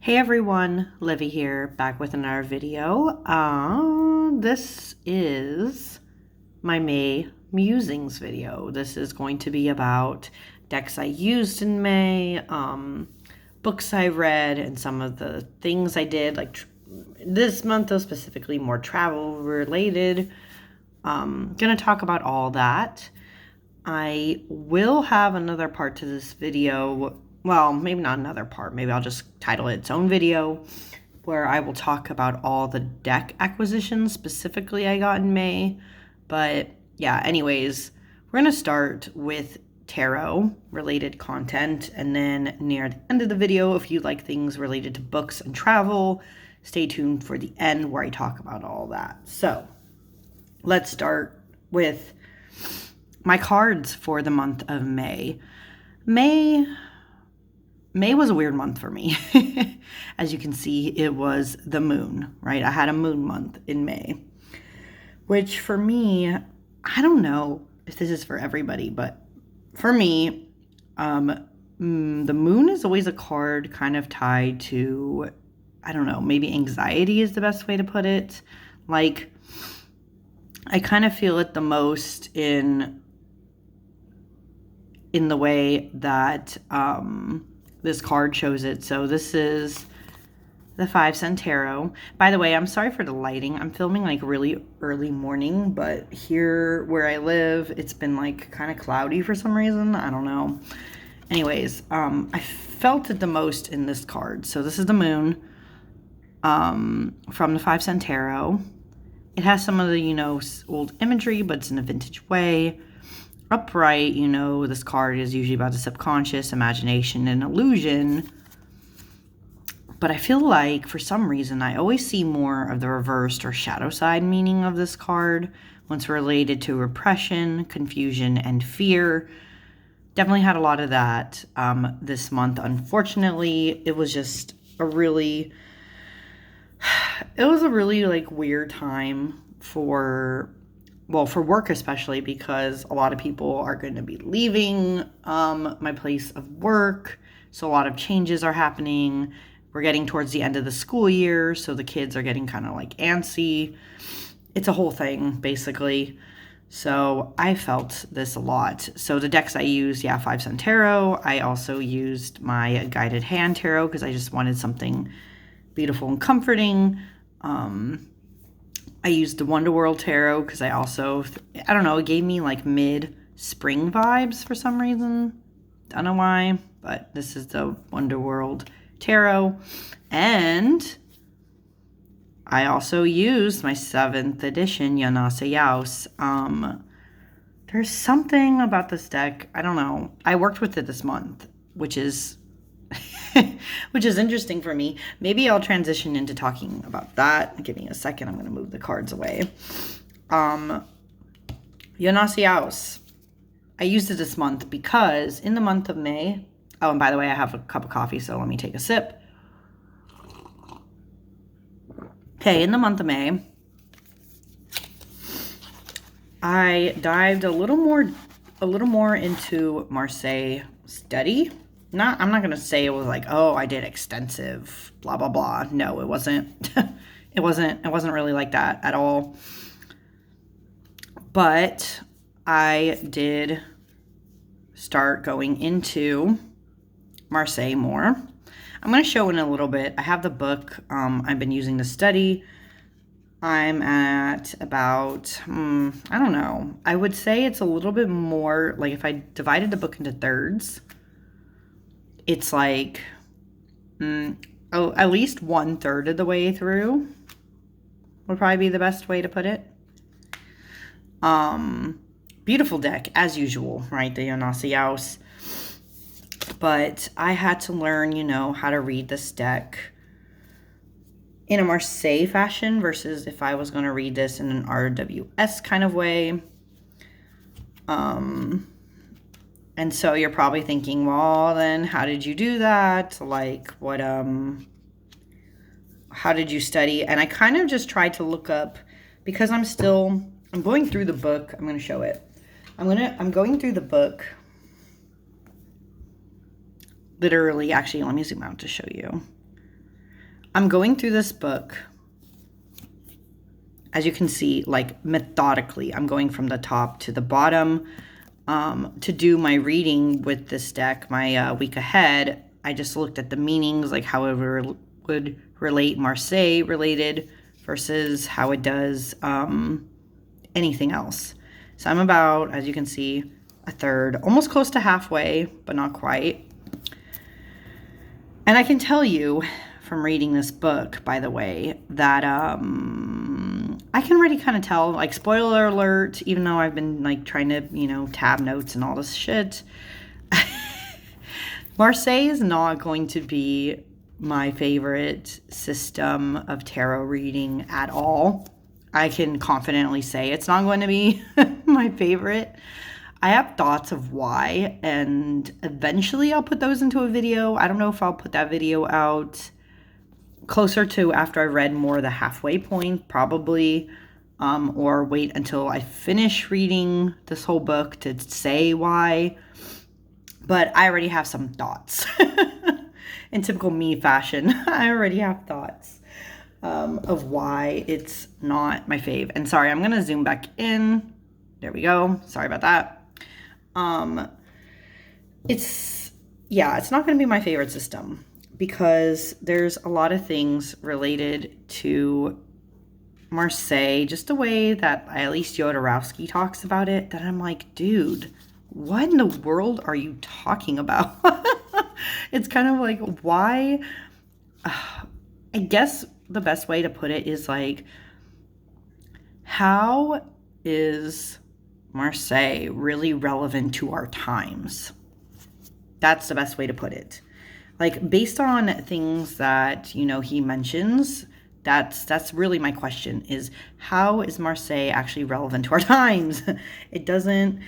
Hey everyone, Livy here, back with another video. This is my May Musings video. This is going to be about decks I used in May, books I read, and some of the things I did, like this month though, specifically more travel related. Gonna talk about all that. I will have another part to this video. Well, maybe not another part. Maybe I'll just title it its own video where I will talk about all the deck acquisitions specifically I got in May. But yeah, anyways, we're going to start with tarot related content. And then near the end of the video, if you like things related to books and travel, stay tuned for the end where I talk about all that. So let's start with my cards for the month of May. May was a weird month for me. As you can see, it was the moon, right? I had a moon month in May, which for me, I don't know if this is for everybody, but for me, the moon is always a card kind of tied to, I don't know, maybe anxiety is the best way to put it. Like, I kind of feel it the most in the way that this card shows it. So this is the 5-cent tarot. By the way, I'm sorry for the lighting. I'm filming like really early morning, but here where I live, it's been like kind of cloudy for some reason. I don't know. Anyways, I felt it the most in this card. So this is the moon from the 5-cent tarot. It has some of the, old imagery, but it's in a vintage way. Upright, this card is usually about the subconscious, imagination, and illusion. But I feel like, for some reason, I always see more of the reversed or shadow side meaning of this card when it's related to repression, confusion, and fear. Definitely had a lot of that this month. Unfortunately, it was just a really like weird time for work, especially because a lot of people are going to be leaving my place of work. So a lot of changes are happening. We're getting towards the end of the school year, so the kids are getting kind of like antsy. It's a whole thing, basically. So I felt this a lot. So the decks I used, 5-cent tarot. I also used my guided hand tarot because I just wanted something beautiful and comforting. I used the Wonderworld Tarot because I don't know, it gave me like mid-spring vibes for some reason. Don't know why, but this is the Wonderworld Tarot. And I also used my 7th edition Jonasa Jaus. There's something about this deck, I don't know. I worked with it this month, which is interesting for me. Maybe I'll transition into talking about that. Give me a second. I'm going to move the cards away. Jonasa Jaus. I used it this month because in the month of May, oh, and by the way, I have a cup of coffee, so let me take a sip. Okay, in the month of May, I dived a little more into Marseille study. I'm not going to say it was like, oh, I did extensive blah, blah, blah. No, it wasn't. It wasn't really like that at all. But I did start going into Marseille more. I'm going to show in a little bit. I have the book I've been using to study. I'm at about, I don't know. I would say it's a little bit more, like if I divided the book into thirds, it's like at least 1/3 of the way through would probably be the best way to put it. Beautiful deck, as usual, right? The Jonasa Jaus. But I had to learn, how to read this deck in a Marseille fashion versus if I was going to read this in an RWS kind of way. And so you're probably thinking, well, then how did you do that? Like, what, how did you study? And I kind of just tried to look up, because I'm going through the book. I'm going to show it. I'm going through the book. Literally, actually, let me zoom out to show you. I'm going through this book, as you can see, like methodically. I'm going from the top to the bottom. To do my reading with this deck, my week ahead, I just looked at the meanings, like how it would relate Marseille related versus how it does anything else. So I'm about, as you can see, a third, almost close to halfway, but not quite. And I can tell you from reading this book, by the way, that I can already kind of tell, like, spoiler alert, even though I've been like trying to, you know, tab notes and all this shit. Marseille is not going to be my favorite system of tarot reading at all. I can confidently say it's not going to be my favorite. I have thoughts of why, and eventually I'll put those into a video. I don't know if I'll put that video out closer to after I read more of the halfway point, probably, or wait until I finish reading this whole book to say why. But I already have some thoughts. In typical me fashion, I already have thoughts of why it's not my fave. And sorry, I'm going to zoom back in. There we go. Sorry about that. It's not going to be my favorite system because there's a lot of things related to Marseille, just the way that at least Jodorowsky talks about it, that I'm like, dude, what in the world are you talking about? It's kind of like, why? I guess the best way to put it is like, how is Marseille really relevant to our times? That's the best way to put it. Like, based on things that, you know, he mentions, that's really my question, is how is Marseille actually relevant to our times? It doesn't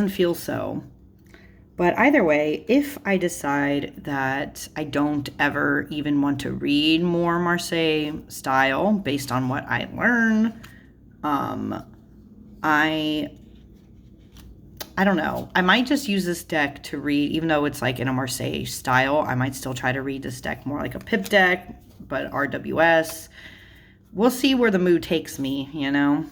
feel so. But either way, if I decide that I don't ever even want to read more Marseille style based on what I learn, I don't know. I might just use this deck to read, even though it's like in a Marseille style. I might still try to read this deck more like a pip deck, but RWS. We'll see where the mood takes me, you know.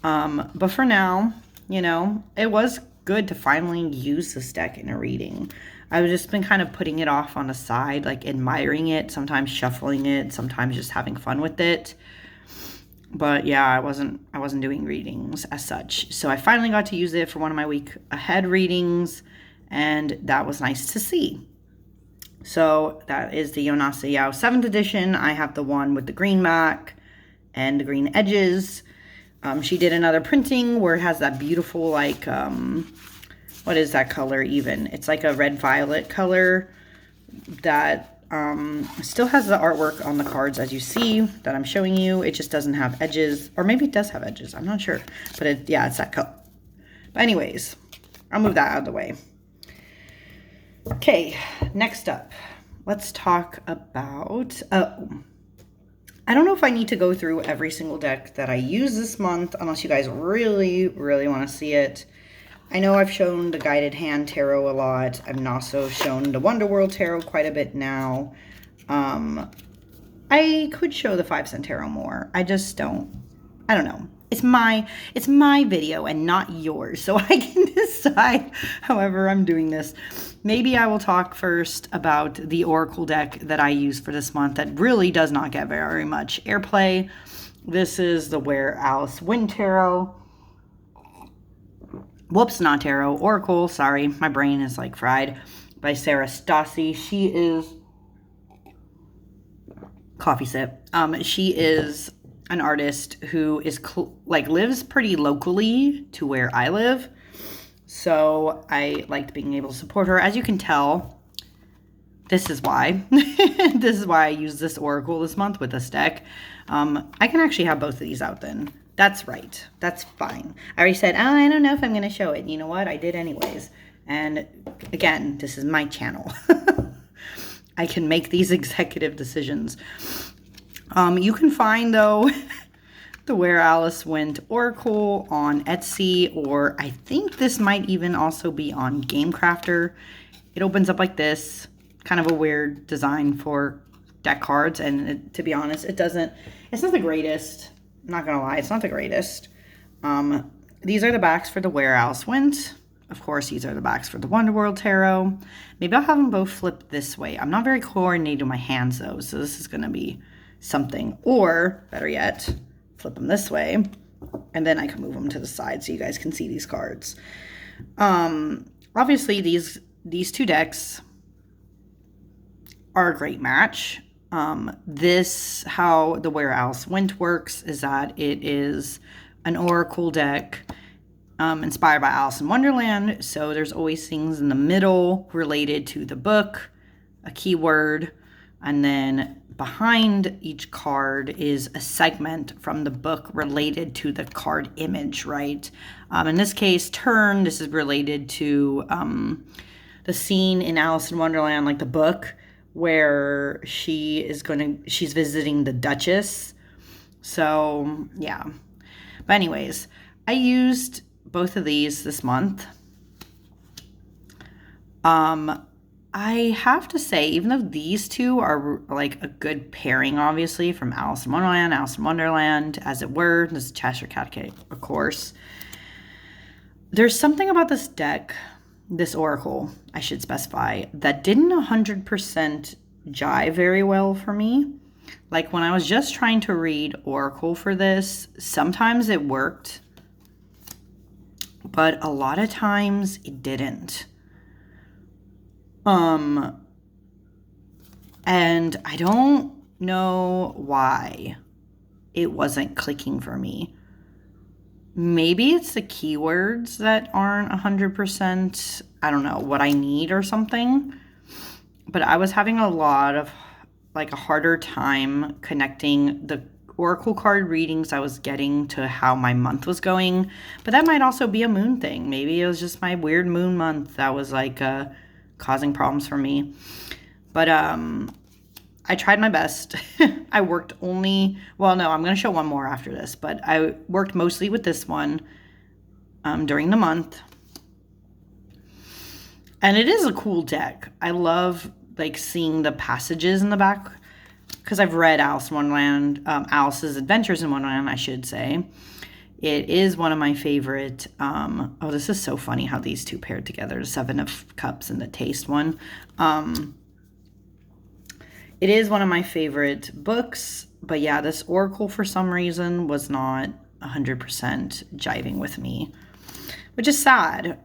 But for now, you know, it was good to finally use this deck in a reading. I've just been kind of putting it off on the side, like admiring it, sometimes shuffling it, sometimes just having fun with it. But yeah, I wasn't doing readings as such. So I finally got to use it for one of my week ahead readings, and that was nice to see. So that is the Jonasa Jaus 7th edition. I have the one with the green back and the green edges. She did another printing where it has that beautiful, like, what is that color even? It's like a red-violet color that still has the artwork on the cards, as you see, that I'm showing you. It just doesn't have edges, or maybe it does have edges. I'm not sure, but it's that color. But anyways, I'll move that out of the way. Okay, next up, let's talk about, I don't know if I need to go through every single deck that I use this month, unless you guys really, really want to see it. I know I've shown the Guided Hand Tarot a lot. I've also shown the Wonderworld Tarot quite a bit now. I could show the 5-cent tarot more. I just don't. I don't know. It's my video and not yours, so I can decide however I'm doing this. Maybe I will talk first about the Oracle deck that I use for this month that really does not get very much airplay. This is the Where Alice Went Tarot. Whoops, not tarot. Oracle, sorry. My brain is like fried. By Sarah Stassi. She is... Coffee sip. She is an artist who is lives pretty locally to where I live. So I liked being able to support her. As you can tell, this is why. This is why I use this Oracle this month with this deck. I can actually have both of these out then. That's right. That's fine. I already said, I don't know if I'm going to show it. You know what? I did anyways. And again, this is my channel. I can make these executive decisions. You can find, though, the Where Alice Went Oracle on Etsy, or I think this might even also be on Gamecrafter. It opens up like this. Kind of a weird design for deck cards, and to be honest, it's not the greatest. I'm not gonna lie, it's not the greatest. These are the backs for the Where Alice Went. Of course, these are the backs for the Wonderworld Tarot. Maybe I'll have them both flipped this way. I'm not very coordinated with my hands, though, so this is going to be something. Or, better yet, flip them this way, and then I can move them to the side so you guys can see these cards. Obviously, these two decks are a great match. How the Where Alice Went works is that it is an oracle deck inspired by Alice in Wonderland. So there's always things in the middle related to the book, a keyword, and then behind each card is a segment from the book related to the card image, right? In this case, Turn, this is related to the scene in Alice in Wonderland, like the book, where she's visiting the Duchess. So, yeah. But anyways, I used both of these this month. I have to say, even though these two are like a good pairing, obviously, from Alice in Wonderland, As It Were, this is Cheshire Cat, of course. There's something about this deck, this oracle, I should specify, that didn't 100% jive very well for me. Like when I was just trying to read oracle for this, sometimes it worked, but a lot of times it didn't. And I don't know why it wasn't clicking for me. Maybe it's the keywords that aren't 100%, I don't know, what I need or something. But I was having a lot of, like, a harder time connecting the oracle card readings I was getting to how my month was going. But that might also be a moon thing. Maybe it was just my weird moon month that was, like, causing problems for me. But I tried my best. I worked I'm going to show one more after this, but I worked mostly with this one during the month. And it is a cool deck. I love like seeing the passages in the back, because I've read Alice in Wonderland, Alice's Adventures in Wonderland, I should say. It is one of my favorite, this is so funny how these two paired together, the Seven of Cups and the Taste one. It is one of my favorite books, but yeah, this oracle for some reason was not 100% jiving with me, which is sad.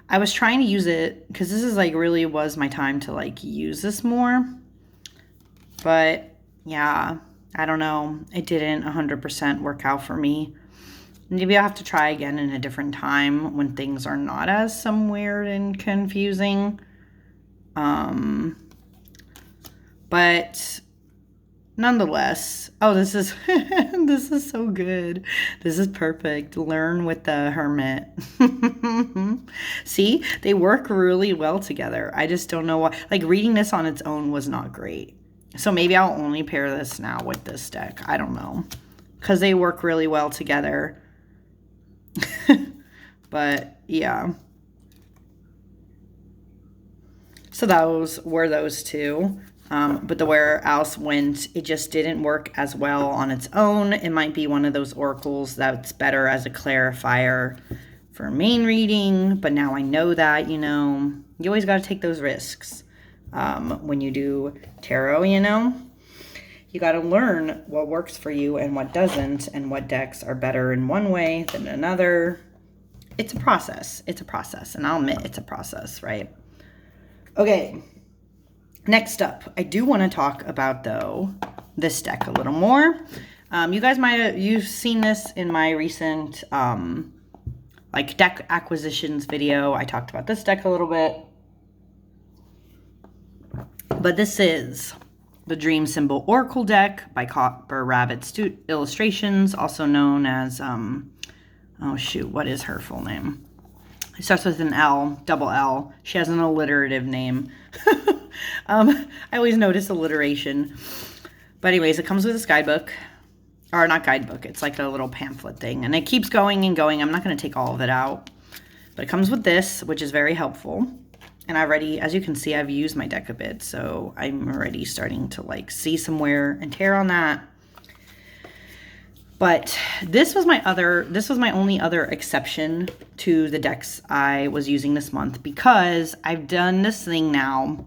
I was trying to use it because this is like really was my time to like use this more, but yeah, I don't know. It didn't 100% work out for me. Maybe I'll have to try again in a different time when things are not as some weird and confusing. But nonetheless, this is this is so good. This is perfect. Learn with the Hermit. See, they work really well together. I just don't know why. Like reading this on its own was not great. So maybe I'll only pair this now with this deck. I don't know, because they work really well together. But yeah. So those were those two. But the Where Alice Went, it just didn't work as well on its own. It might be one of those oracles that's better as a clarifier for main reading. But now I know that, you always got to take those risks when you do tarot, You got to learn what works for you and what doesn't, and what decks are better in one way than another. It's a process. It's a process. And I'll admit it's a process, right? Okay. Next up, I do want to talk about, though, this deck a little more. You guys you've seen this in my recent, deck acquisitions video. I talked about this deck a little bit. But this is the Dream Symbol Oracle deck by Copper Rabbit Illustrations, also known as, what is her full name? It starts with an L, double L. She has an alliterative name. I always notice alliteration. But anyways, it comes with this guidebook. Or not guidebook. It's like a little pamphlet thing. And it keeps going and going. I'm not going to take all of it out. But it comes with this, which is very helpful. And as you can see, I've used my deck a bit, so I'm already starting to like see some wear and tear on that. But this was my only other exception to the decks I was using this month, because I've done this thing now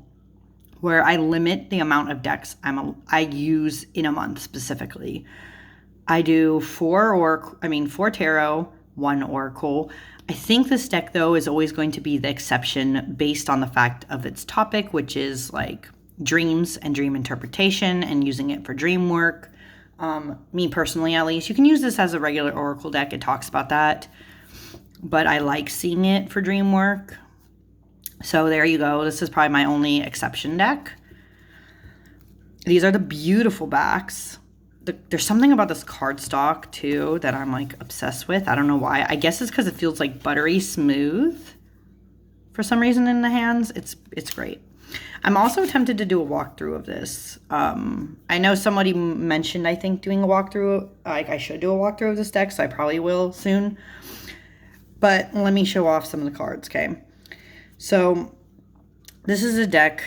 where I limit the amount of decks I use in a month specifically. I do 4 tarot, 1 oracle. I think this deck, though, is always going to be the exception based on the fact of its topic, which is like dreams and dream interpretation and using it for dream work. Me personally, at least, you can use this as a regular oracle deck. It talks about that, but I like seeing it for dream work. So there you go. This is probably my only exception deck. These are the beautiful backs. There's something about this cardstock too that I'm like obsessed with. I don't know why. I guess it's because it feels like buttery smooth for some reason in the hands. It's great. I'm also tempted to do a walkthrough of this. I know somebody mentioned, I think, doing a walkthrough. Like I should do a walkthrough of this deck, so I probably will soon. But let me show off some of the cards, okay? So this is a deck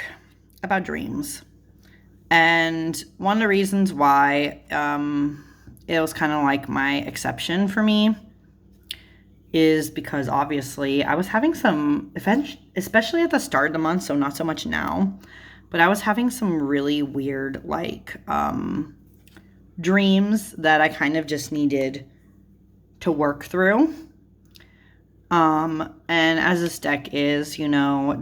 about dreams. And one of the reasons why it was kind of like my exception for me is because obviously I was having some, especially at the start of the month, so not so much now, but I was having some really weird like dreams that I kind of just needed to work through. And as this deck is, you know,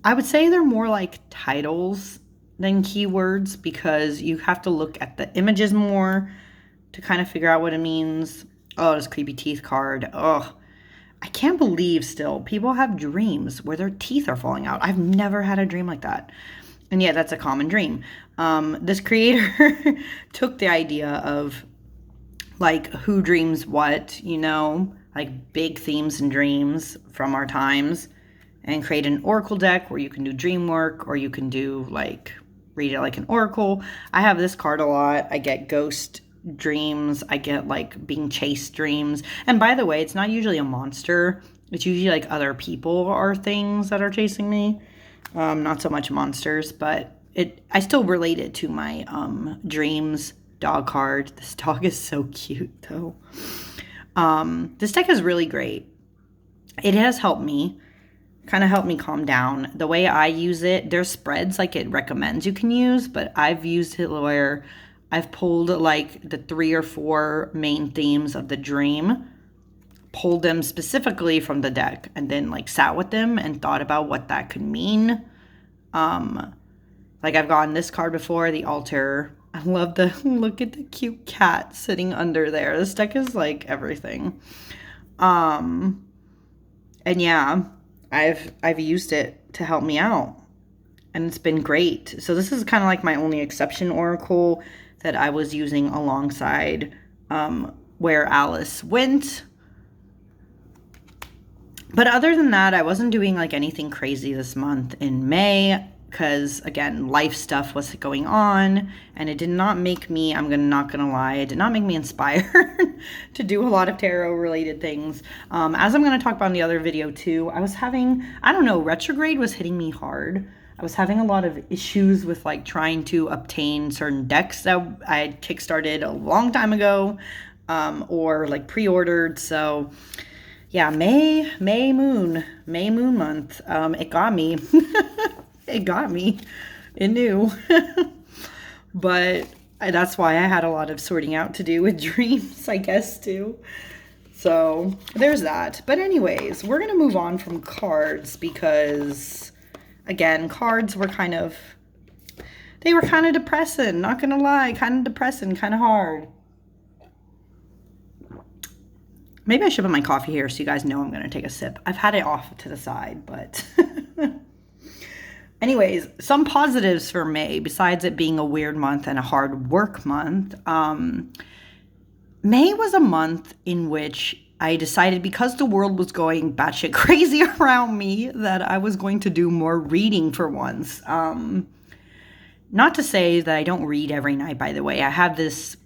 I would say they're more like titles than keywords, because you have to look at the images more to kind of figure out what it means. Oh, this creepy teeth card. Oh, I can't believe still people have dreams where their teeth are falling out. I've never had a dream like that. And yeah, that's a common dream. This creator took the idea of like who dreams what, you know, like big themes and dreams from our times, and create an oracle deck where you can do dream work, or you can do like read it like an oracle. I have this card a lot. I get ghost dreams. I get like being chased dreams. And by the way, it's not usually a monster. It's usually like other people or things that are chasing me. Not so much monsters, but I still relate it to my dreams dog card. This dog is so cute though. This deck is really great. It has helped me calm down. The way I use it, there's spreads like it recommends you can use, but I've used it where I've pulled like the 3 or 4 main themes of the dream, pulled them specifically from the deck, and then like sat with them and thought about what that could mean. Like I've gotten this card before, the altar. I love look at the cute cat sitting under there. This deck is like everything. And yeah, I've used it to help me out, and it's been great. So this is kind of like my only exception oracle that I was using alongside Where Alice Went. But other than that, I wasn't doing like anything crazy this month in May, because again, life stuff was going on, and it did not make me, not gonna lie, it did not make me inspired to do a lot of tarot related things. As I'm gonna talk about in the other video too, I was having, I don't know, retrograde was hitting me hard. I was having a lot of issues with like trying to obtain certain decks that I had kickstarted a long time ago, or like pre-ordered. So yeah, May moon month. It got me. It got me. It knew. But that's why I had a lot of sorting out to do with dreams, I guess, too. So there's that. But anyways, we're going to move on from cards because, again, cards were kind of depressing. Not going to lie. Kind of depressing. Kind of hard. Maybe I should put my coffee here so you guys know I'm going to take a sip. I've had it off to the side, but... Anyways, some positives for May, besides it being a weird month and a hard work month. May was a month in which I decided, because the world was going batshit crazy around me, that I was going to do more reading for once. Not to say that I don't read every night, by the way. I have this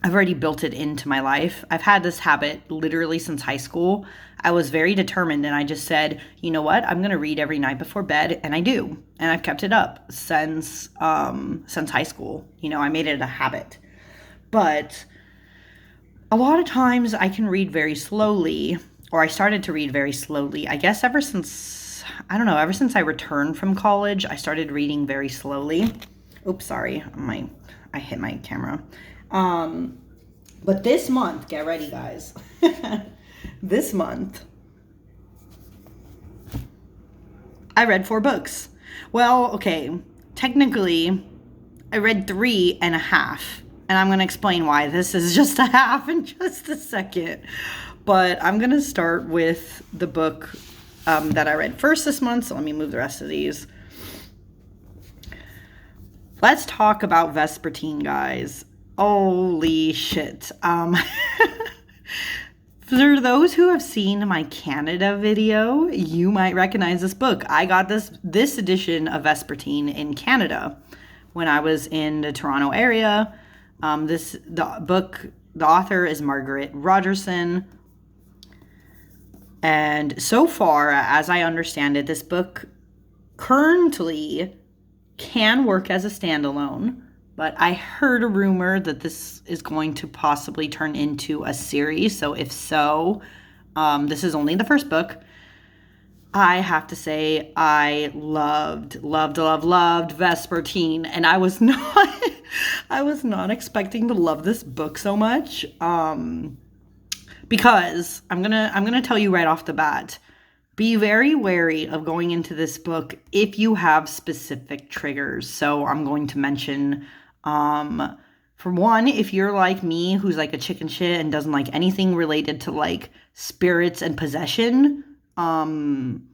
I've already built it into my life. I've had this habit literally since high school. I was very determined and I just said, you know what? I'm going to read every night before bed, and I do. And I've kept it up since high school. You know, I made it a habit. But a lot of times I can read very slowly, or I started to read very slowly. I guess ever since I returned from college, I started reading very slowly. Oops, sorry. I hit my camera. But this month, get ready, guys. This month, I read 4 books. Well, okay, technically, I read 3.5, and I'm going to explain why this is just a half in just a second. But I'm going to start with the book that I read first this month, so let me move the rest of these. Let's talk about Vespertine, guys. Holy shit. For those who have seen my Canada video, you might recognize this book. I got this edition of Vespertine in Canada when I was in the Toronto area. The author is Margaret Rogerson. And so far, as I understand it, this book currently can work as a standalone. But I heard a rumor that this is going to possibly turn into a series. So if so, this is only the first book. I have to say I loved Vespertine, and I was not expecting to love this book so much. Because I'm gonna tell you right off the bat, be very wary of going into this book if you have specific triggers. So I'm going to mention, for one, if you're like me, who's like a chicken shit and doesn't like anything related to like spirits and possession, I'm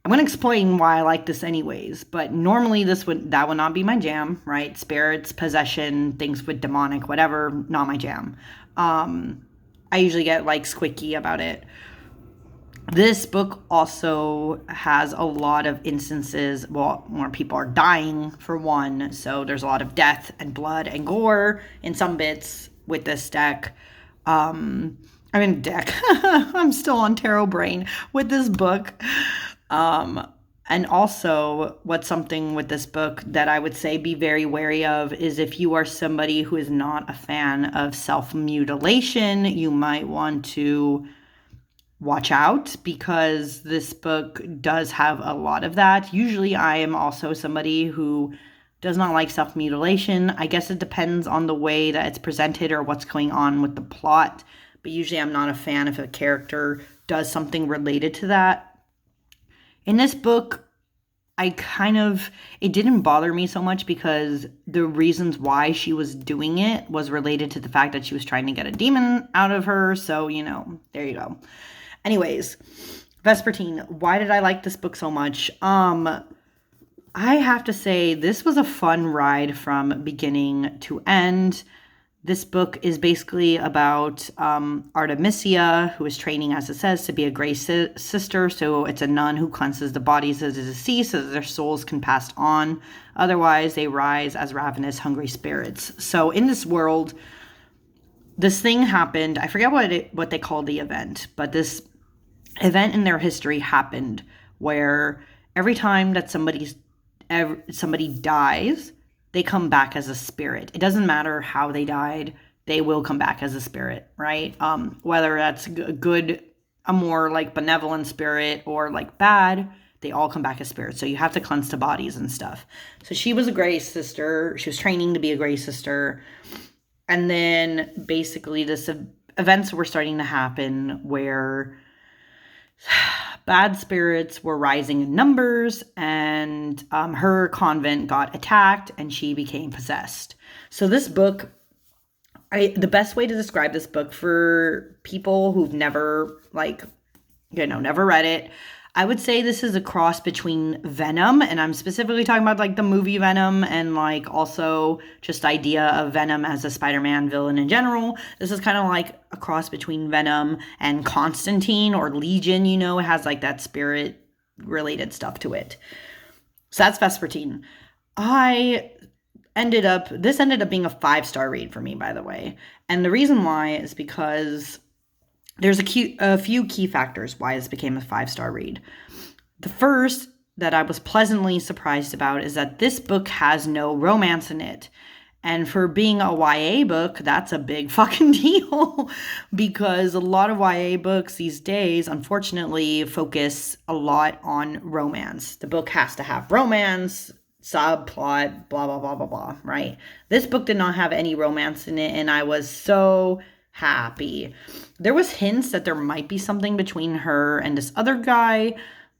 going to explain why I like this anyways, but normally that would not be my jam, right? Spirits, possession, things with demonic, whatever, not my jam. I usually get like squicky about it. This book also has a lot of instances, well, more people are dying, for one, so there's a lot of death and blood and gore in some bits with this deck. I'm still on tarot brain with this book. And also, what's something with this book that I would say be very wary of is if you are somebody who is not a fan of self-mutilation, you might want to watch out, because this book does have a lot of that. Usually I am also somebody who does not like self-mutilation. I guess it depends on the way that it's presented or what's going on with the plot. But usually I'm not a fan if a character does something related to that. In this book, it didn't bother me so much because the reasons why she was doing it was related to the fact that she was trying to get a demon out of her. So, there you go. Anyways, Vespertine, why did I like this book so much? I have to say this was a fun ride from beginning to end. This book is basically about Artemisia, who is training, as it says, to be a Grey Sister. So it's a nun who cleanses the bodies of the deceased so that their souls can pass on. Otherwise, they rise as ravenous, hungry spirits. So in this world, this thing happened. I forget what they called the event, but this event in their history happened where every time that somebody dies, they come back as a spirit. It doesn't matter how they died, they will come back as a spirit, right? Whether that's a more like benevolent spirit or like bad, they all come back as spirits. So you have to cleanse the bodies and stuff. So she was a Grey Sister. She was training to be a Grey Sister. And then basically events were starting to happen where bad spirits were rising in numbers, and her convent got attacked and she became possessed. So this book, the best way to describe this book for people who've never read it, I would say this is a cross between Venom, and I'm specifically talking about like the movie Venom, and like also just idea of Venom as a Spider-Man villain in general. This is kind of like a cross between Venom and Constantine or Legion, it has like that spirit related stuff to it. So that's Vespertine. I ended up being a 5-star read for me, by the way. And the reason why is because there's a few key factors why this became a 5-star read. The first that I was pleasantly surprised about is that this book has no romance in it. And for being a YA book, that's a big fucking deal because a lot of YA books these days, unfortunately, focus a lot on romance. The book has to have romance, subplot, blah, blah, blah, blah, blah, right? This book did not have any romance in it, and I was so happy. There was hints that there might be something between her and this other guy,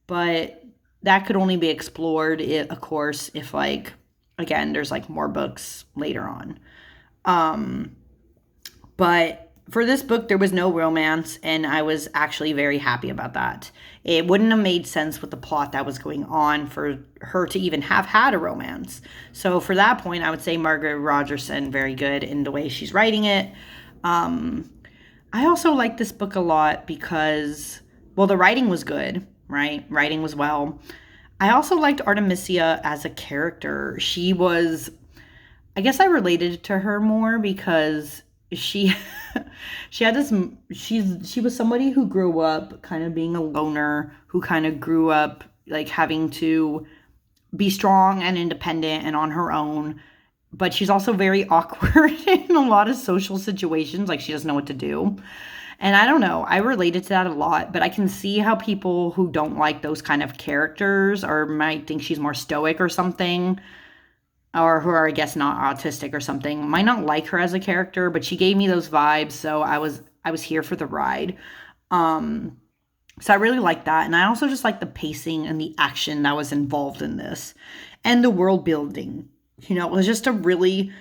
but that could only be explored, of course, if, like, again, there's, like, more books later on. But for this book, there was no romance, and I was actually very happy about that. It wouldn't have made sense with the plot that was going on for her to even have had a romance. So for that point, I would say Margaret Rogerson, very good in the way she's writing it. I also like this book a lot because, well, the writing was good, right? Writing was well. I also liked Artemisia as a character. She was, I guess I related to her more because she had this, she was somebody who grew up kind of being a loner, who kind of grew up like having to be strong and independent and on her own. But she's also very awkward in a lot of social situations. Like, she doesn't know what to do. And I don't know, I related to that a lot, but I can see how people who don't like those kind of characters or might think she's more stoic or something, or who are, I guess, not autistic or something, might not like her as a character, but she gave me those vibes, so I was here for the ride. So I really like that, and I also just like the pacing and the action that was involved in this, and the world building. You know, it was just a really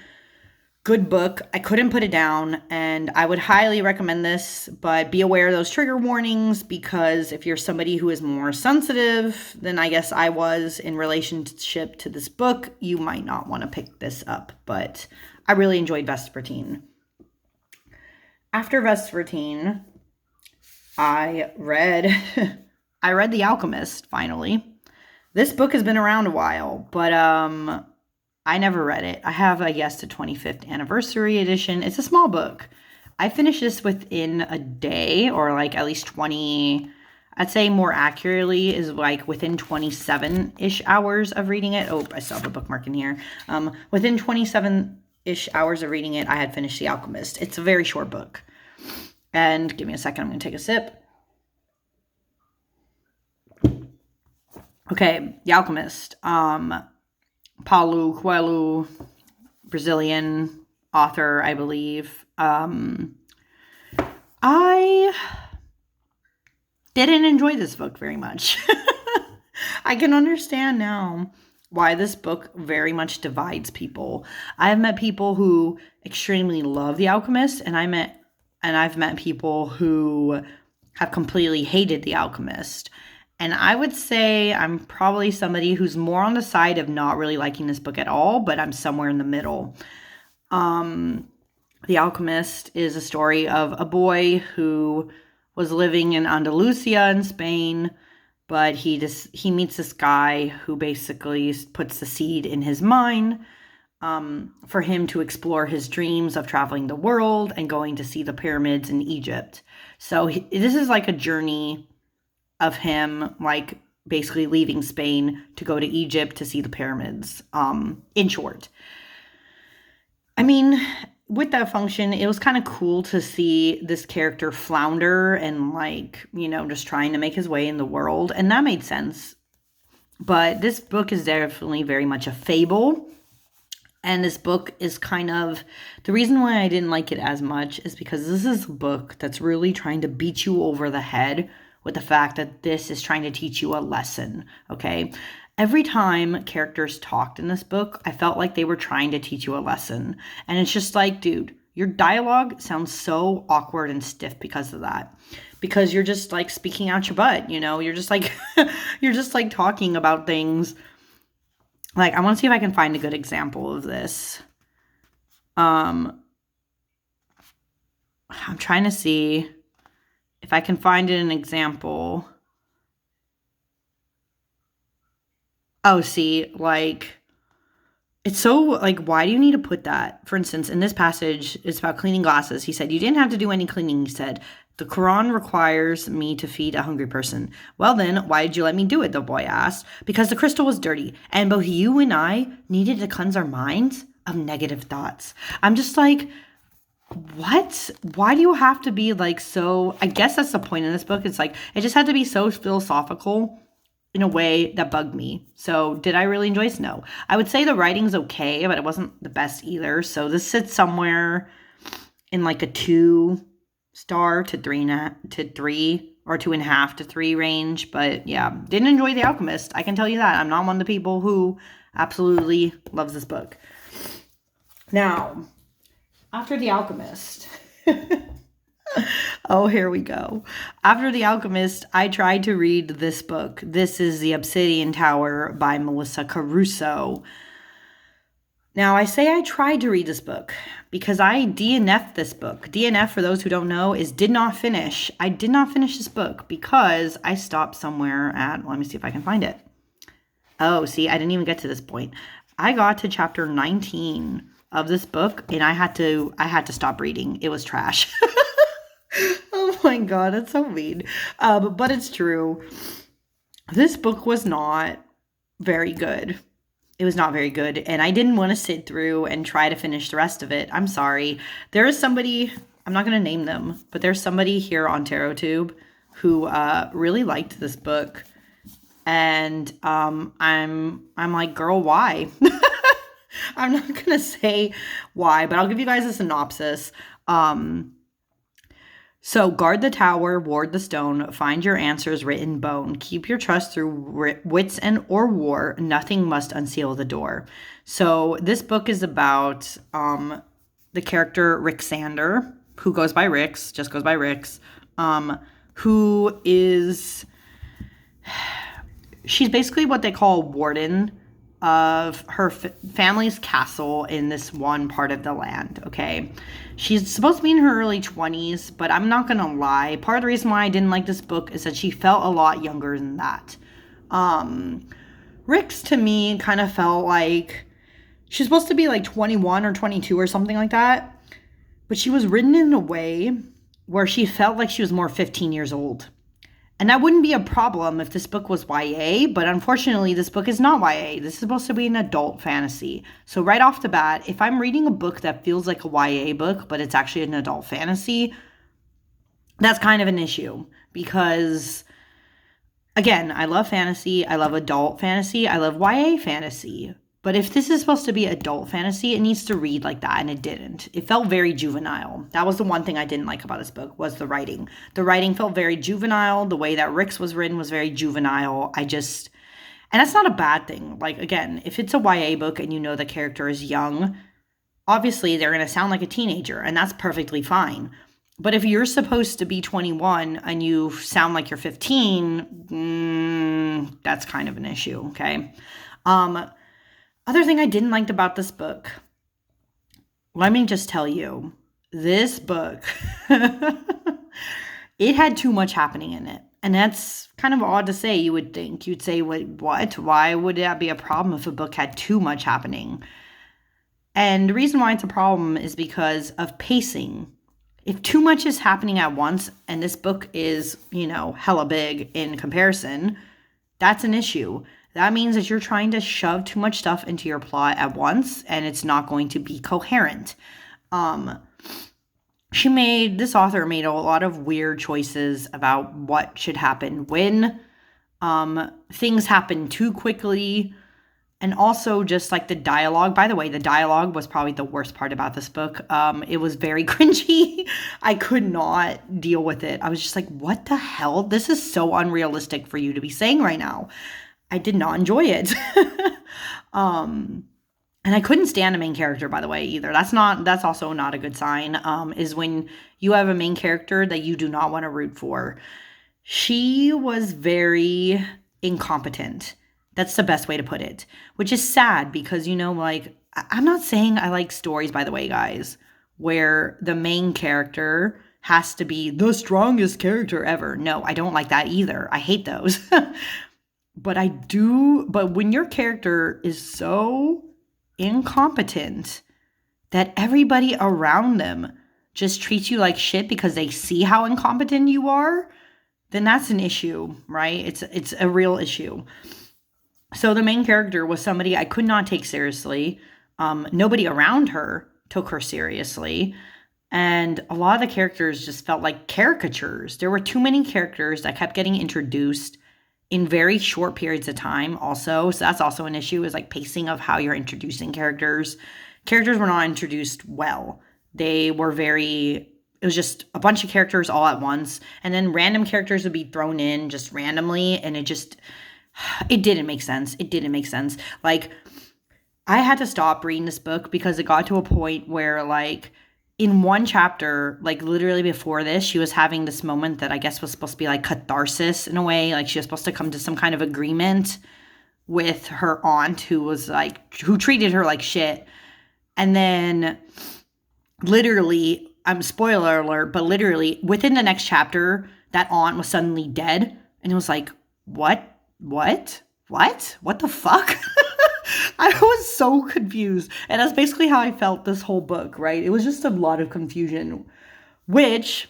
good book. I couldn't put it down, and I would highly recommend this, but be aware of those trigger warnings, because if you're somebody who is more sensitive than I guess I was in relationship to this book, you might not want to pick this up. But I really enjoyed Vespertine. After Vespertine, I read The Alchemist, finally. This book has been around a while, but I never read it. I have, I guess, the 25th anniversary edition. It's a small book. I finished this within a day, or like at least 20, I'd say more accurately is like within 27-ish hours of reading it. Oh, I still have a bookmark in here. Within 27-ish hours of reading it, I had finished The Alchemist. It's a very short book. And give me a second, I'm going to take a sip. Okay, The Alchemist. Paulo Coelho, Brazilian author, I believe. I didn't enjoy this book very much. I can understand now why this book very much divides people. I've met people who extremely love The Alchemist, and I've met people who have completely hated The Alchemist. And I would say I'm probably somebody who's more on the side of not really liking this book at all, but I'm somewhere in the middle. The Alchemist is a story of a boy who was living in Andalusia in Spain, but he meets this guy who basically puts the seed in his mind for him to explore his dreams of traveling the world and going to see the pyramids in Egypt. So this is like a journey of him, like, basically leaving Spain to go to Egypt to see the pyramids, in short. I mean, with that function, it was kind of cool to see this character flounder and, like, you know, just trying to make his way in the world, and that made sense. But this book is definitely very much a fable, and this book is kind of, the reason why I didn't like it as much is because this is a book that's really trying to beat you over the head with the fact that this is trying to teach you a lesson, okay? Every time characters talked in this book, I felt like they were trying to teach you a lesson. And it's just like, dude, your dialogue sounds so awkward and stiff because of that. Because you're just like speaking out your butt, you know? You're just like, you're just like talking about things. Like, I want to see if I can find a good example of this. I'm trying to see if I can find an example. Oh, see, like, it's so, like, why do you need to put that? For instance, in this passage, it's about cleaning glasses. He said, you didn't have to do any cleaning. He said, the Quran requires me to feed a hungry person. Well, then, why did you let me do it? The boy asked. Because the crystal was dirty, and both you and I needed to cleanse our minds of negative thoughts. I'm just like, what? Why do you have to be like so? I guess that's the point in this book. It's like, it just had to be so philosophical in a way that bugged me. So did I really enjoy this? No. I would say the writing's okay, but it wasn't the best either. So this sits somewhere in like a 2-star to 3 or 2.5 to 3 range. But yeah, didn't enjoy The Alchemist. I can tell you that. I'm not one of the people who absolutely loves this book. Now, after The Alchemist, oh, here we go. After The Alchemist, I tried to read this book. This is The Obsidian Tower by Melissa Caruso. Now, I say I tried to read this book because I DNF'd this book. DNF, for those who don't know, is did not finish. I did not finish this book because I stopped somewhere at, let me see if I can find it. Oh, see, I didn't even get to this point. I got to chapter 19 of this book, and I had to stop reading. It was trash. Oh my God, that's so mean. But it's true. This book was not very good. It was not very good, and I didn't want to sit through and try to finish the rest of it. I'm sorry. There is somebody, I'm not going to name them, but there's somebody here on TarotTube who really liked this book, and I'm like, girl, why? I'm not going to say why, but I'll give you guys a synopsis. So guard the tower, ward the stone, find your answers written in bone, keep your trust through wits and or war, nothing must unseal the door. So this book is about the character Rixander, who goes by Rix, just goes by Rix, who is, she's basically what they call a warden of her family's castle in this one part of the land, okay? She's supposed to be in her early 20s, but I'm not gonna lie. Part of the reason why I didn't like this book is that she felt a lot younger than that. Rix, to me, kind of felt like she's supposed to be like 21 or 22 or something like that, but she was written in a way where she felt like she was more 15 years old. And that wouldn't be a problem if this book was YA, but unfortunately, this book is not YA. This is supposed to be an adult fantasy. So right off the bat, if I'm reading a book that feels like a YA book, but it's actually an adult fantasy, that's kind of an issue. Because, again, I love fantasy, I love adult fantasy, I love YA fantasy. But if this is supposed to be adult fantasy, it needs to read like that, and it didn't. It felt very juvenile. That was the one thing I didn't like about this book, was the writing. The writing felt very juvenile. The way that Rix was written was very juvenile. And that's not a bad thing. Like, again, if it's a YA book and you know the character is young, obviously they're going to sound like a teenager, and that's perfectly fine. But if you're supposed to be 21 and you sound like you're 15, that's kind of an issue, okay? Other thing I didn't like about this book, let me just tell you, this book, it had too much happening in it. And that's kind of odd to say, you would think. You'd say, wait, what? Why would that be a problem if a book had too much happening? And the reason why it's a problem is because of pacing. If too much is happening at once, and this book is, hella big in comparison, that's an issue. That means that you're trying to shove too much stuff into your plot at once, and it's not going to be coherent. This author made a lot of weird choices about what should happen when. Things happen too quickly, and also just like the dialogue. By the way, the dialogue was probably the worst part about this book. It was very cringy. I could not deal with it. I was just like, what the hell? This is so unrealistic for you to be saying right now. I did not enjoy it. And I couldn't stand a main character, by the way, either. That's also not a good sign, is when you have a main character that you do not want to root for. She was very incompetent. That's the best way to put it, which is sad because, I'm not saying I like stories, by the way, guys, where the main character has to be the strongest character ever. No, I don't like that either. I hate those. But when your character is so incompetent that everybody around them just treats you like shit because they see how incompetent you are, then that's an issue, right? It's a real issue. So the main character was somebody I could not take seriously. Nobody around her took her seriously. And a lot of the characters just felt like caricatures. There were too many characters that kept getting introduced in very short periods of time also. So that's also an issue, is like pacing of how you're introducing characters. Characters were not introduced well. It was just a bunch of characters all at once. And then random characters would be thrown in just randomly. And it didn't make sense. It didn't make sense. Like, I had to stop reading this book because it got to a point where, like, in one chapter, like literally before this, she was having this moment that I guess was supposed to be like catharsis in a way. Like, she was supposed to come to some kind of agreement with her aunt who treated her like shit. And then literally, spoiler alert, but literally within the next chapter, that aunt was suddenly dead. And it was like, what the fuck? I was so confused. And that's basically how I felt this whole book, right? It was just a lot of confusion, which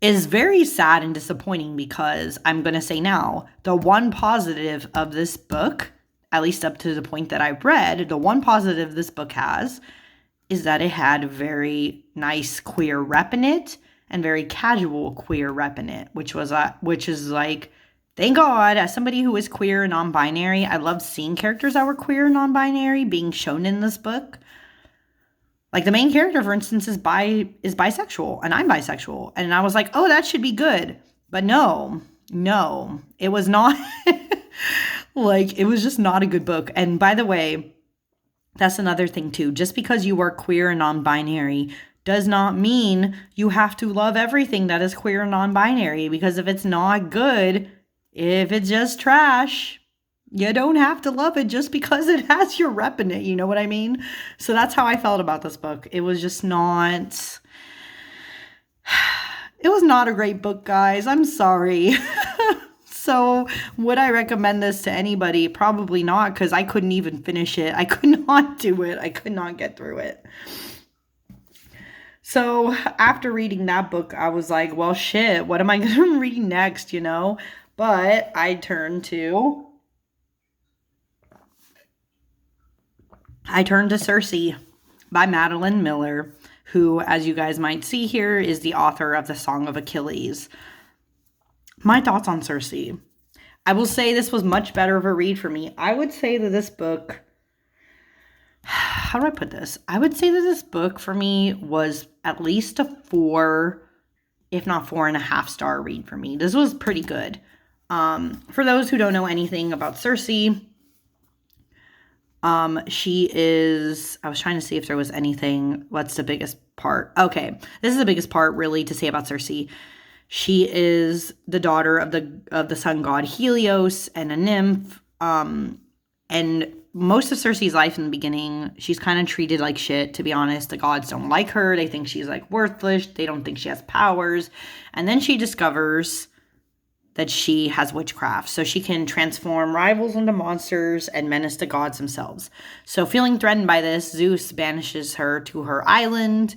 is very sad and disappointing, because I'm going to say now, the one positive of this book, at least up to the point that I've read, the one positive this book has is that it had very nice queer rep in it and very casual queer rep in it, which is like, thank God, as somebody who is queer and non-binary, I love seeing characters that were queer and non-binary being shown in this book. Like, the main character, for instance, is bisexual, and I'm bisexual. And I was like, oh, that should be good. But no, it was not. Like, it was just not a good book. And by the way, that's another thing too. Just because you are queer and non-binary does not mean you have to love everything that is queer and non-binary. Because if it's not good, if it's just trash, you don't have to love it just because it has your rep in it. You know what I mean? So that's how I felt about this book. It was just not... It was not a great book, guys. I'm sorry. So would I recommend this to anybody? Probably not, because I couldn't even finish it. I could not do it. I could not get through it. So after reading that book, I was like, well, shit, what am I going to read next, you know? But I turned to Circe by Madeline Miller, who, as you guys might see here, is the author of the Song of Achilles. My thoughts on Circe. I will say this was much better of a read for me. I would say that this book, how do I put this? I would say that this book for me was at least a 4, if not 4.5 star read for me. This was pretty good. For those who don't know anything about Circe, she is, I was trying to see if there was anything, what's the biggest part? Okay, this is the biggest part really to say about Circe. She is the daughter of the sun god Helios and a nymph. And most of Circe's life in the beginning, she's kind of treated like shit, to be honest. The gods don't like her. They think she's like worthless. They don't think she has powers. And then she discovers that she has witchcraft. So she can transform rivals into monsters and menace the gods themselves. So feeling threatened by this, Zeus banishes her to her island.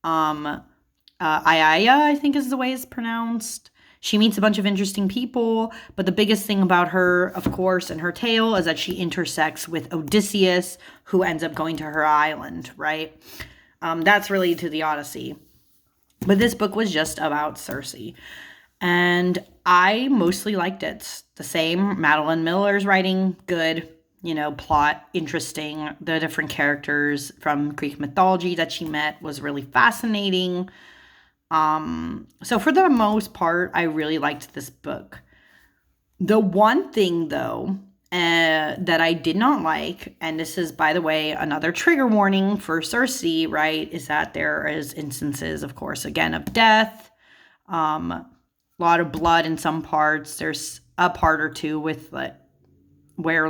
Aiaia, I think is the way it's pronounced. She meets a bunch of interesting people, but the biggest thing about her, of course, and her tale is that she intersects with Odysseus, who ends up going to her island, right? That's related to the Odyssey. But this book was just about Circe. And I mostly liked it. The same, Madeline Miller's writing, good, plot, interesting. The different characters from Greek mythology that she met was really fascinating. So for the most part, I really liked this book. The one thing, though, that I did not like, and this is, by the way, another trigger warning for Circe, right, is that there is instances, of course, again, of death, a lot of blood in some parts. There's a part or two with where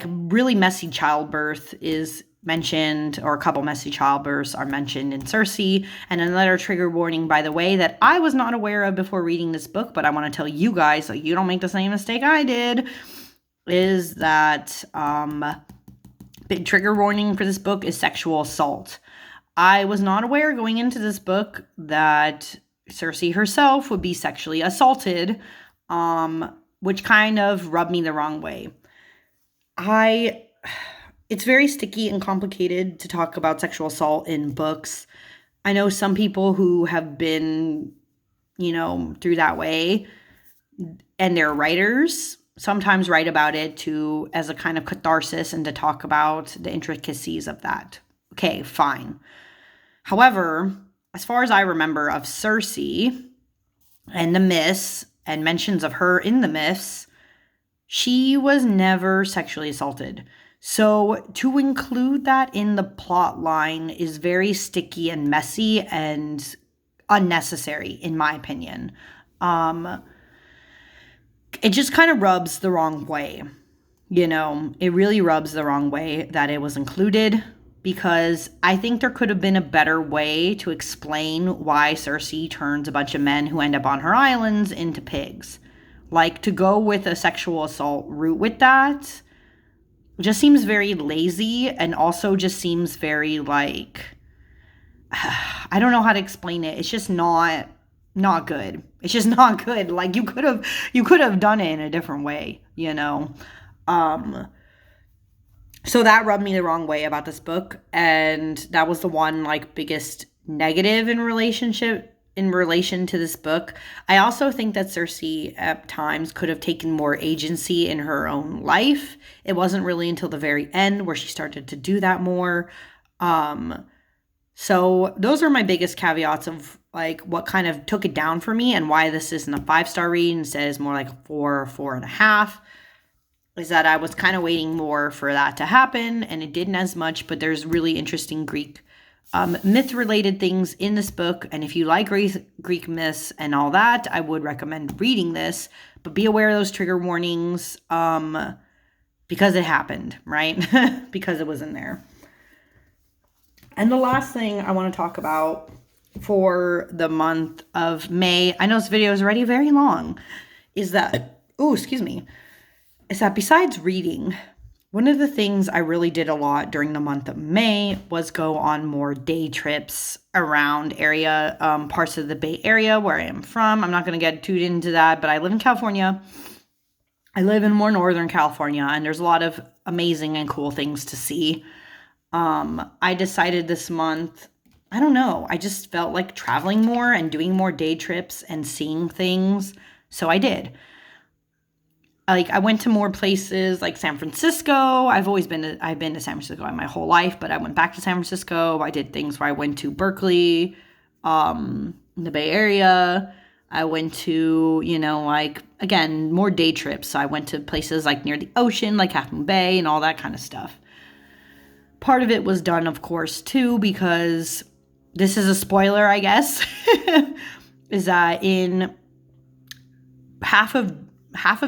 really messy childbirth is mentioned, or a couple messy childbirths are mentioned in Circe. And another trigger warning, by the way, that I was not aware of before reading this book, but I want to tell you guys so you don't make the same mistake I did. is that big trigger warning for this book is sexual assault. I was not aware going into this book that Cersei herself would be sexually assaulted, which kind of rubbed me the wrong way. It's very sticky and complicated to talk about sexual assault in books. I know some people who have been, through that way, and they're writers sometimes write about it as a kind of catharsis and to talk about the intricacies of that. Okay, fine. However, as far as I remember of Cersei and the myths and mentions of her in the myths, she was never sexually assaulted. So to include that in the plot line is very sticky and messy and unnecessary, in my opinion. It just kind of rubs the wrong way. It really rubs the wrong way that it was included, because I think there could have been a better way to explain why Cersei turns a bunch of men who end up on her islands into pigs. Like, to go with a sexual assault route with that just seems very lazy, and also just seems very like, I don't know how to explain it. It's just not good. It's just not good. Like, you could have done it in a different way, So that rubbed me the wrong way about this book, and that was the one biggest negative in relation to this book. I also think that Cersei at times could have taken more agency in her own life. It wasn't really until the very end where she started to do that more. So those are my biggest caveats of what kind of took it down for me, and why this isn't a 5-star read instead is more like a 4 or 4.5. Is that I was kind of waiting more for that to happen, and it didn't as much, but there's really interesting Greek myth-related things in this book, and if you like Greek myths and all that, I would recommend reading this, but be aware of those trigger warnings, because it happened, right? Because it was in there. And the last thing I want to talk about for the month of May, I know this video is already very long, is that besides reading, one of the things I really did a lot during the month of May was go on more day trips around parts of the Bay Area where I am from. I'm not going to get too into that, but I live in California. I live in more Northern California, and there's a lot of amazing and cool things to see. I decided this month, I don't know, I just felt like traveling more and doing more day trips and seeing things. So I did. I went to more places like San Francisco. I've been to San Francisco my whole life, but I went back to San Francisco. I did things where I went to Berkeley, in the Bay Area. I went to, again, more day trips. So I went to places near the ocean, like Half Moon Bay and all that kind of stuff. Part of it was done, of course, too, because this is a spoiler, I guess, is that in half of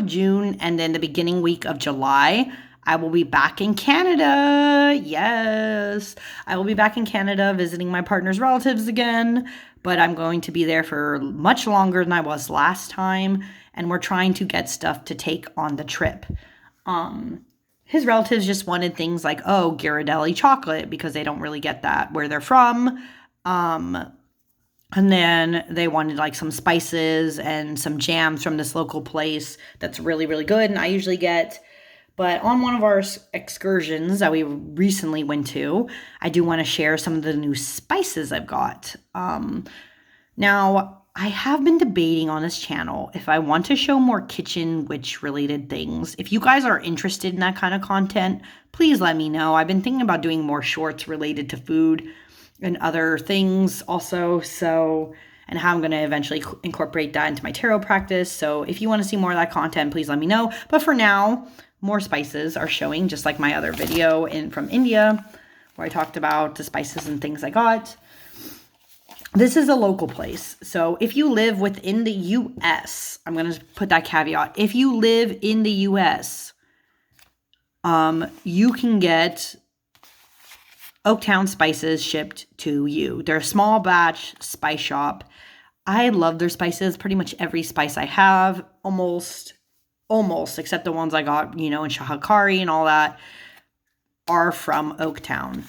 June and then the beginning week of July, I will be back in Canada. Yes, I will be back in Canada visiting my partner's relatives again, but I'm going to be there for much longer than I was last time, and we're trying to get stuff to take on the trip. His relatives just wanted things like, Ghirardelli chocolate, because they don't really get that where they're from. And then they wanted some spices and some jams from this local place that's really, really good, and I usually get. But on one of our excursions that we recently went to, I do want to share some of the new spices I've got. Now, I have been debating on this channel if I want to show more kitchen witch related things. If you guys are interested in that kind of content, please let me know. I've been thinking about doing more shorts related to food and other things also, and how I'm going to eventually incorporate that into my tarot practice. So if you want to see more of that content, please let me know. But for now, more spices are showing, just like my other video from India, where I talked about the spices and things I got. This is a local place. So if you live within the U.S., I'm going to put that caveat. If you live in the U.S., you can get Oaktown spices shipped to you. They're a small batch spice shop. I love their spices. Pretty much every spice I have, almost almost, except the ones I got, you know, in Shahakari and all that, are from Oaktown.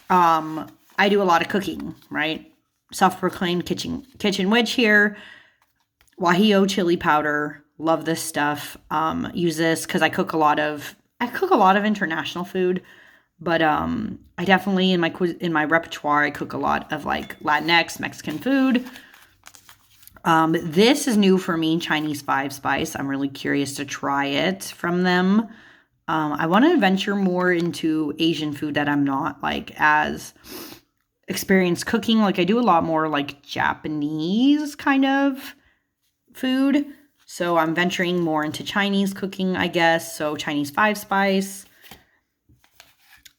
I do a lot of cooking, right? Self-proclaimed kitchen witch here. Wahio chili powder. Love this stuff. Use this because I cook a lot of international food, but I definitely in my repertoire I cook a lot of like Latinx Mexican food. This is new for me, Chinese 5 spice. I'm really curious to try it from them. I want to venture more into Asian food that I'm not like as experienced cooking. Like I do a lot more like Japanese kind of food. So I'm venturing more into Chinese cooking, I guess. So Chinese 5 spice.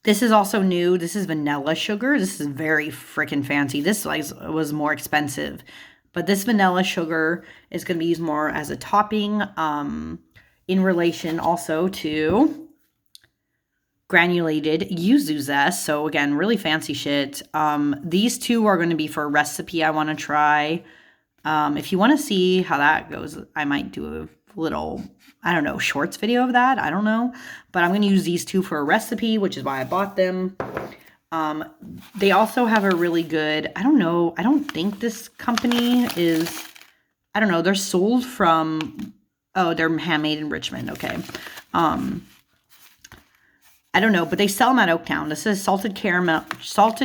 This is also new. This is vanilla sugar. This is very freaking fancy. This was more expensive. But this vanilla sugar is going to be used more as a topping in relation also to granulated yuzu zest. So again, really fancy shit. These two are going to be for a recipe I want to try. If you want to see how that goes, I might do a little, I don't know, shorts video of that. I don't know. But I'm going to use these two for a recipe, which is why I bought them. They also have a really good, I don't know, I don't think this company is, I don't know, they're sold from, oh, they're handmade in Richmond. Okay. I don't know, but they sell them at Oaktown. This is salted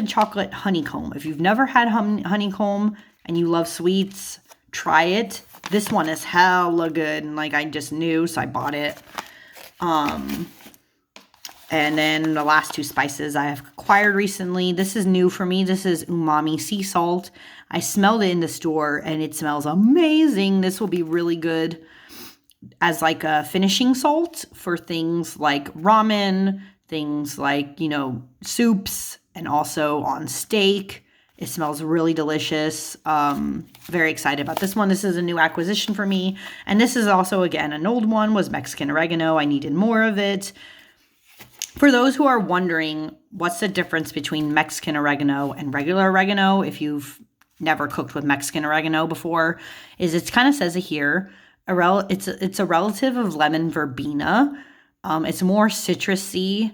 chocolate honeycomb. If you've never had honeycomb and you love sweets, try it. This one is hella good, and like I just knew, so I bought it. And then the last two spices I have acquired recently. This is new for me. This is umami sea salt. I smelled it in the store, and it smells amazing. This will be really good as like a finishing salt for things like ramen, things like, you know, soups, and also on steak. It smells really delicious. Very excited about this one. This is a new acquisition for me. And this is also, again, an old one, was Mexican oregano. I needed more of it. For those who are wondering, what's the difference between Mexican oregano and regular oregano, if you've never cooked with Mexican oregano before, is it kind of says it here, it's a relative of lemon verbena. It's more citrusy.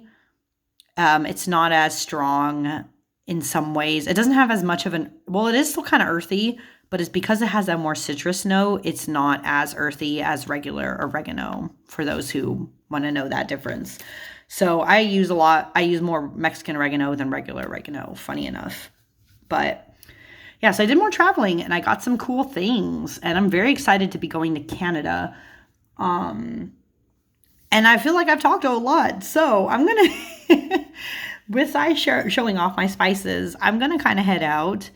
It's not as strong in some ways. It doesn't have as much of well, it is still kind of earthy, but it's because it has that more citrus note, it's not as earthy as regular oregano, for those who want to know that difference. So I use more Mexican oregano than regular oregano, funny enough. But yeah, so I did more traveling and I got some cool things, and I'm very excited to be going to Canada. And I feel like I've talked a lot, so I'm going to, besides showing off my spices, I'm going to kind of head out.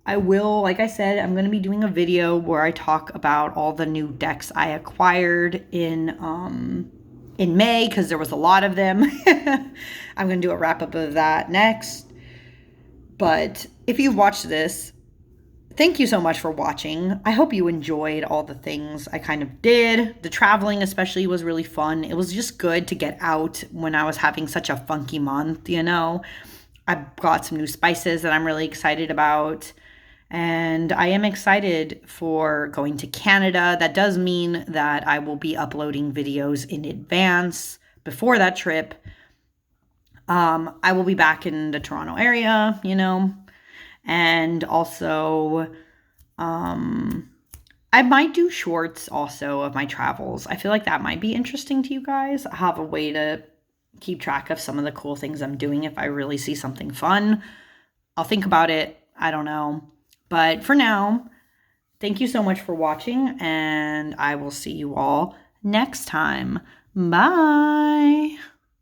I will, like I said, I'm going to be doing a video where I talk about all the new decks I acquired in May, because there was a lot of them. I'm going to do a wrap-up of that next. But if you've watched this, thank you so much for watching. I hope you enjoyed all the things I kind of did. The traveling especially was really fun. It was just good to get out when I was having such a funky month, you know. I got some new spices that I'm really excited about. And I am excited for going to Canada. That does mean that I will be uploading videos in advance before that trip. I will be back in the Toronto area, you know. And also, I might do shorts also of my travels. I feel like that might be interesting to you guys. I have a way to keep track of some of the cool things I'm doing if I really see something fun. I'll think about it. I don't know. But for now, thank you so much for watching, and I will see you all next time. Bye.